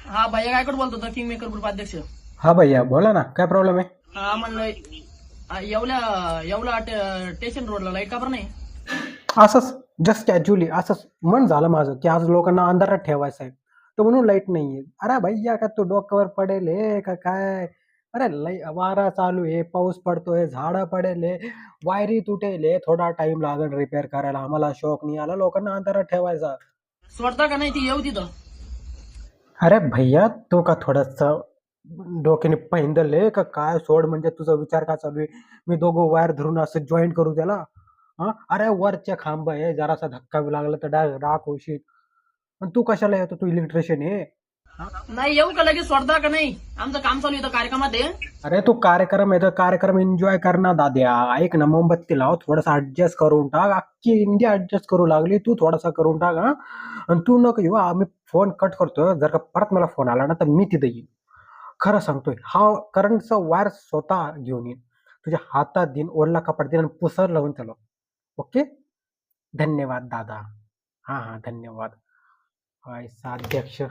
हा भैया गायकवाड बोलतो होता, किंग मेकर ग्रुप अध्यक्ष. हा भैया बोला ना, काय प्रॉब्लेम आहे? हा म्हणलं येवला येवला स्टेशन रोडला लाईट का बरं नाही? असंच जस्ट कॅज्युअली असंच मन झालं माझं की आज लोकांना अंधारात ठेवायचं आहे, तर म्हणून लाईट नाहीये. अरे भैया का तू डोक्यावर पडेल हे का काय? अरे लई वारा चालू आहे, पाऊस पडतोय, झाडं पडेल हे, वायरी तुटेल हे, थोडा टाइम लागेल रिपेअर करायला. आम्हाला शौक नाही आला लोकांना अंधारात ठेवायचा. सोडता का नाही ती येऊ तिथं? अरे भैया तू का थोडस डोक्याने पैंदल का काय? सोड, म्हणजे तुझा विचार का चालू आहे? मी दोघं वायर धरून असं जॉईन करू त्याला? हा, अरे वरच्या खांब आहे, जरासा धक्का बी लागला तर डायरेक्ट राख होशील. आणि तू कशाला येतो? तू इलेक्ट्रिशियन आहे. नाही येऊ का लगेच? सोडता का नाही? आमचं काम चालू इथं कार्यक्रमात आहे. अरे तू कार्यक्रम आहे तर कार्यक्रम एन्जॉय कर ना दाद्या. ऐक ना, मोमबत्ती लाव, थोडासा ऍडजस्ट करून टाक. अख्खी इंडिया ऍडजस्ट करू लागली, तू थोडासा करून टाक. हा, आणि तू नको येऊ. आम्ही फोन कट करतोय. जर का परत मला फोन आला ना तर मी तिथे येईन. खरं सांगतोय, हा करंटचा वायर स्वतः घेऊन येईन, तुझ्या हातात देईन, ओढला कपाट देईन आणि पुसर लावून त्याला. ओके. धन्यवाद दादा. हा हा, धन्यवाद. अध्यक्ष.